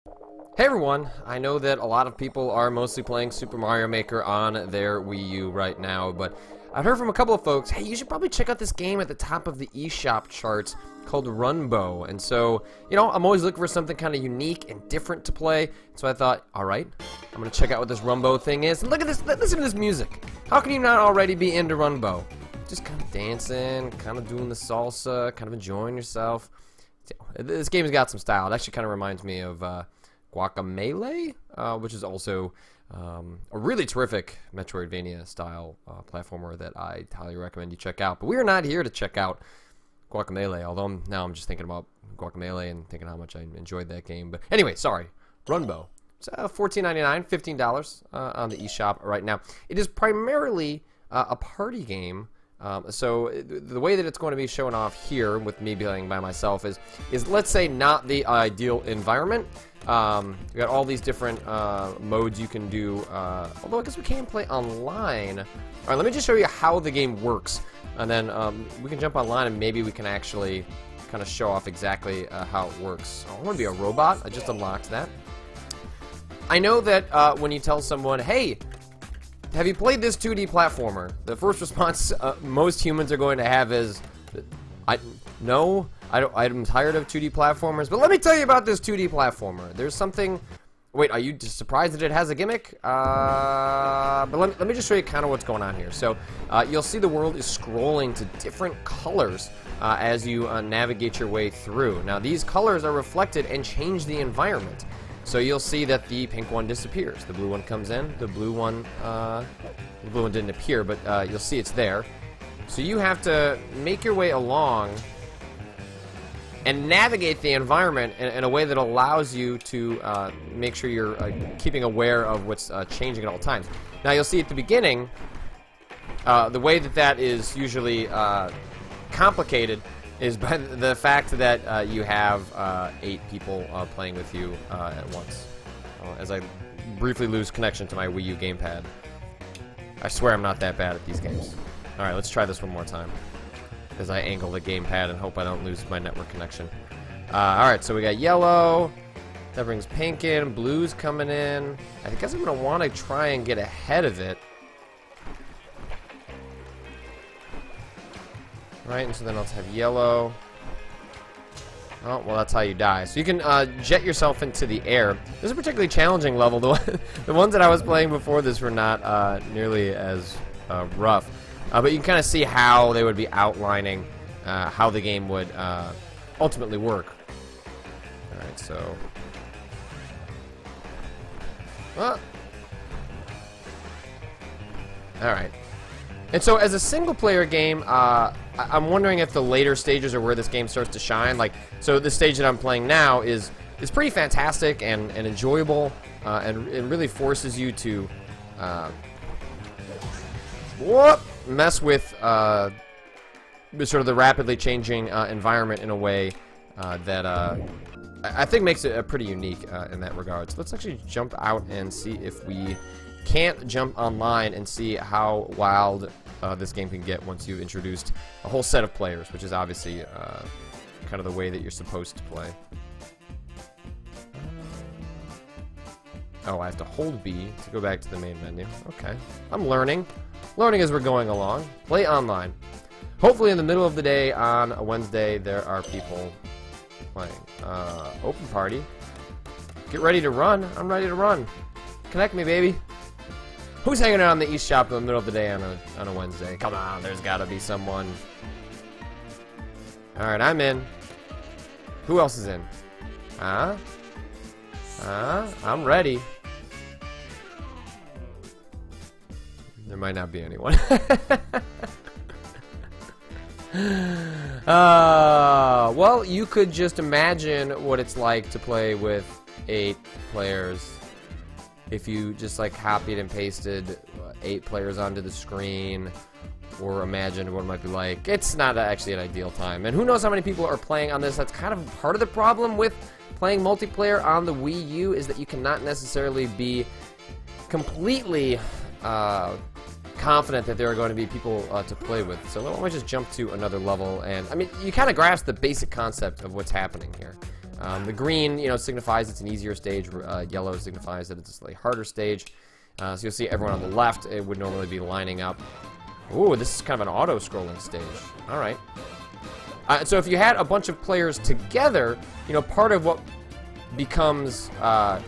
Hey everyone, I know that a lot of people are mostly playing Super Mario Maker on their Wii U right now, but I've heard from a couple of folks, hey, you should probably check out this game at the top of the Eshop Charts called Runbow. And so, you know, I'm always looking for something kind of unique and different to play, so I thought, alright, I'm gonna check out what this Runbow thing is. And look at this, listen to this music. How can you not already be into Runbow? Just kind of dancing, kind of doing the salsa, kind of enjoying yourself. This game's got some style. It actually kind of reminds me of Guacamelee, which is also a really terrific Metroidvania style platformer that I highly recommend you check out. But we are not here to check out Guacamelee, although now I'm just thinking about Guacamelee and thinking how much I enjoyed that game. But anyway, sorry, Runbow. It's $14.99, $15 on the eShop right now. It is primarily a party game. So the way that it's going to be shown off here with me playing by myself is let's say not the ideal environment. You got all these different modes you can do, although I guess we can play online. Alright, let me just show you how the game works, and then we can jump online and maybe we can actually kind of show off exactly how it works. I want to be a robot. I just unlocked that. I know that when you tell someone, hey, have you played this 2D platformer? The first response most humans are going to have is, no, I'm tired of 2D platformers. But let me tell you about this 2D platformer. There's something. Wait, are you just surprised that it has a gimmick? But let me just show you kind of what's going on here. So you'll see the world is scrolling to different colors as you navigate your way through. Now these colors are reflected and change the environment. So you'll see that the pink one disappears. The blue one comes in. The blue one didn't appear, but you'll see it's there. So you have to make your way along and navigate the environment in a way that allows you to make sure you're keeping aware of what's changing at all times. Now you'll see at the beginning, the way that is usually complicated is by the fact that you have 8 people playing with you at once. As I briefly lose connection to my Wii U gamepad. I swear I'm not that bad at these games. Alright, let's try this one more time. As I angle the gamepad and hope I don't lose my network connection. Alright, so we got yellow. That brings pink in. Blue's coming in. I guess I'm going to want to try and get ahead of it. Right, and so then let's have yellow. Oh, well, that's how you die. So you can jet yourself into the air. This is a particularly challenging level. The ones that I was playing before this were not nearly as rough. But you can kind of see how they would be outlining how the game would ultimately work. Alright, so... Alright. And so as a single-player game, I'm wondering if the later stages are where this game starts to shine. Like, so the stage that I'm playing now is pretty fantastic and enjoyable, and it really forces you to mess with sort of the rapidly changing environment in a way that I think makes it pretty unique in that regard. So let's actually jump out and see if we can't jump online and see how wild this game can get once you've introduced a whole set of players, which is obviously kind of the way that you're supposed to play. Oh, I have to hold B to go back to the main menu. Okay. I'm learning. Learning as we're going along. Play online. Hopefully in the middle of the day on a Wednesday there are people playing. Open party. Get ready to run. I'm ready to run. Connect me, baby. Who's hanging out on the eShop in the middle of the day on a Wednesday? Come on, there's gotta be someone. Alright, I'm in. Who else is in? I'm ready. There might not be anyone. Well, you could just imagine what it's like to play with 8 players. If you just like copied and pasted 8 players onto the screen, or imagined what it might be like. It's not actually an ideal time. And who knows how many people are playing on this. That's kind of part of the problem with playing multiplayer on the Wii U, is that you cannot necessarily be completely confident that there are going to be people to play with. So why don't we just jump to another level, and I mean, you kind of grasp the basic concept of what's happening here. The green, you know, signifies it's an easier stage. Yellow signifies that it's a slightly harder stage. So you'll see everyone on the left, it would normally be lining up. Ooh, this is kind of an auto-scrolling stage. All right. So if you had a bunch of players together, you know, part of what becomes, right,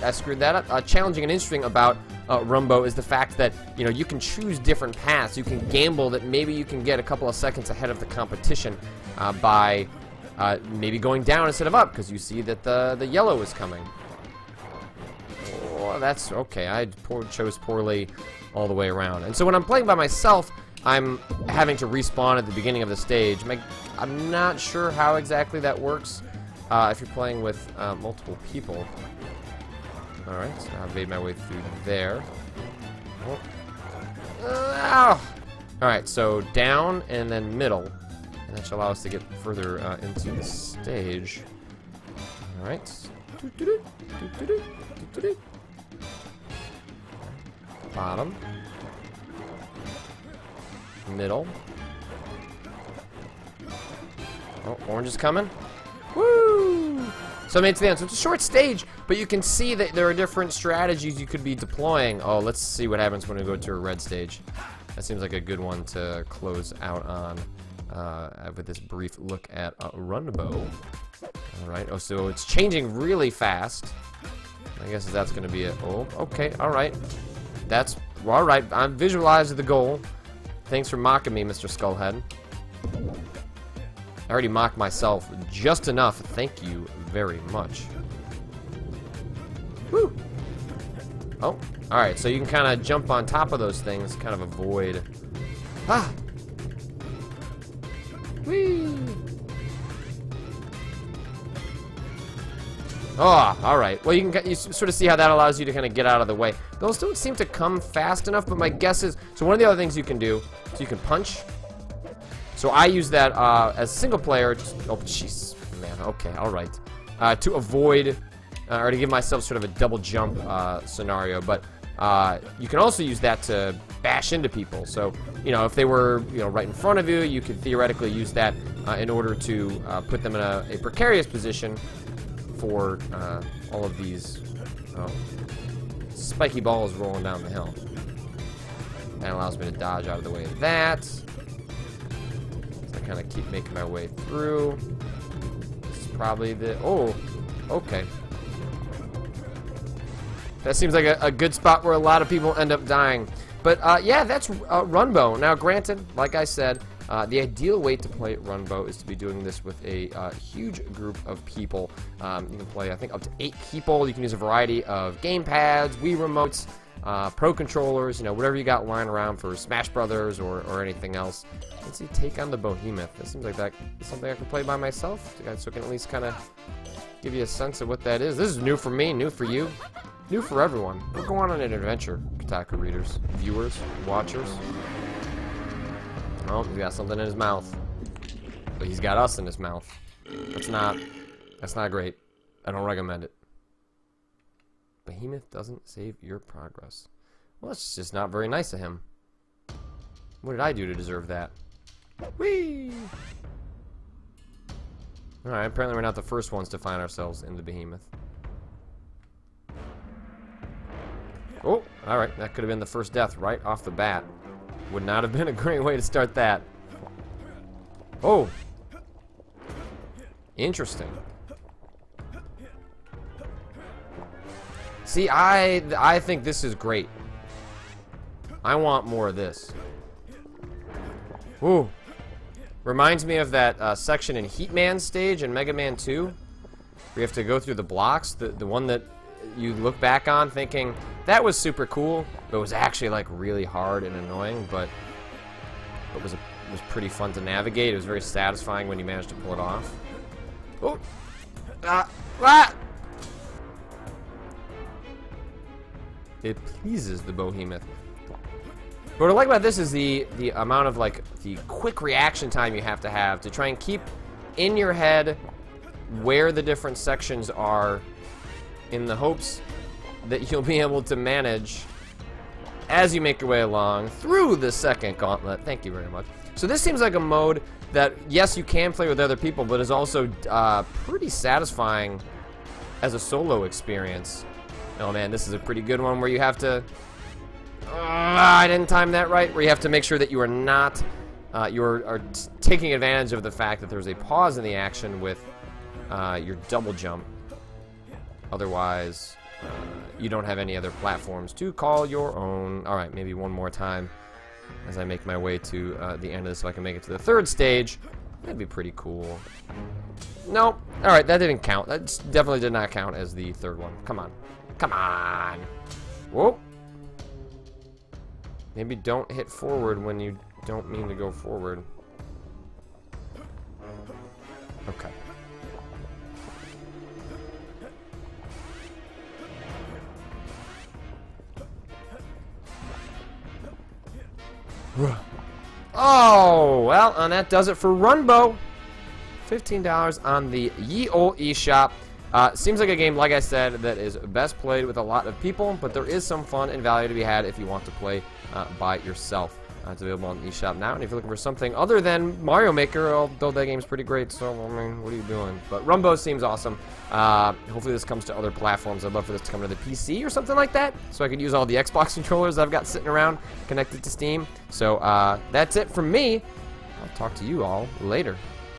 I screwed that up. Challenging and interesting about Runbow is the fact that, you know, you can choose different paths. You can gamble that maybe you can get a couple of seconds ahead of the competition by maybe going down instead of up, because you see that the yellow is coming. Oh, that's okay. I chose poorly all the way around. And so when I'm playing by myself, I'm having to respawn at the beginning of the stage. I'm not sure how exactly that works if you're playing with multiple people. Alright, so I've made my way through there. Alright, so down and then middle. And that should allow us to get further into the stage. Alright. Bottom. Middle. Oh, orange is coming. Woo! So I made it to the end. So it's a short stage, but you can see that there are different strategies you could be deploying. Oh, let's see what happens when we go to a red stage. That seems like a good one to close out on with this brief look at Runbow. Alright, oh, so it's changing really fast. I guess that's going to be it. Oh, okay, alright. That's, alright, I'm visualizing the goal. Thanks for mocking me, Mr. Skullhead. I already mocked myself just enough. Thank you very much. Woo! Oh, alright, so you can kind of jump on top of those things, kind of avoid... Ah! Whee! Oh, alright. Well, you sort of see how that allows you to kind of get out of the way. Those don't seem to come fast enough, but my guess is... So one of the other things you can do, so you can punch. So I use that as a single player. Oh, jeez, man. Okay, alright. To avoid, or to give myself sort of a double jump scenario. But you can also use that to bash into people. So, you know, if they were, you know, right in front of you, you could theoretically use that in order to put them in a precarious position for all of these spiky balls rolling down the hill. That allows me to dodge out of the way of that. So I kind of keep making my way through. This is probably the... Oh, okay. That seems like a good spot where a lot of people end up dying. But yeah, that's Runbow. Now, granted, like I said, the ideal way to play Runbow is to be doing this with a huge group of people. You can play, I think, up to 8 people. You can use a variety of game pads, Wii remotes, Pro controllers, you know, whatever you got lying around for Smash Brothers or anything else. Let's see, take on the Behemoth. That seems like that is something I can play by myself, so I can at least kind of give you a sense of what that is. This is new for me, new for you, new for everyone. We're going on an adventure, Kotaku readers, viewers, watchers. Oh, he's got something in his mouth. But he's got us in his mouth. That's not great. I don't recommend it. Behemoth doesn't save your progress. Well, that's just not very nice of him. What did I do to deserve that? Whee! Alright, apparently we're not the first ones to find ourselves in the Behemoth. Oh, alright, that could have been the first death right off the bat. Would not have been a great way to start that. Oh! Interesting. See, I think this is great. I want more of this. Ooh. Reminds me of that section in Heatman's stage in Mega Man 2. Where you have to go through the blocks. The one that you look back on thinking, that was super cool. But it was actually like really hard and annoying. But it was pretty fun to navigate. It was very satisfying when you managed to pull it off. Oh! Ah! It pleases the Behemoth. But what I like about this is the amount of, like, the quick reaction time you have to try and keep in your head where the different sections are in the hopes that you'll be able to manage as you make your way along through the second gauntlet. Thank you very much. So this seems like a mode that, yes, you can play with other people, but is also pretty satisfying as a solo experience. Oh man, this is a pretty good one where you have to... I didn't time that right. Where you have to make sure that you are not... you are taking advantage of the fact that there's a pause in the action with your double jump. Otherwise, you don't have any other platforms to call your own. Alright, maybe one more time as I make my way to the end of this so I can make it to the third stage. That'd be pretty cool. Nope. Alright, that didn't count. That definitely did not count as the third one. Come on. Come on. Whoa. Maybe don't hit forward when you don't mean to go forward. Okay. Oh, well, and that does it for Runbow. $15 on the ye ol' eShop. Seems like a game, like I said, that is best played with a lot of people, but there is some fun and value to be had if you want to play by yourself. It's available on the eShop now, and if you're looking for something other than Mario Maker, although that game's pretty great, so, I mean, what are you doing? But Runbow seems awesome. Hopefully this comes to other platforms. I'd love for this to come to the PC or something like that, so I could use all the Xbox controllers I've got sitting around connected to Steam. So, that's it from me. I'll talk to you all later.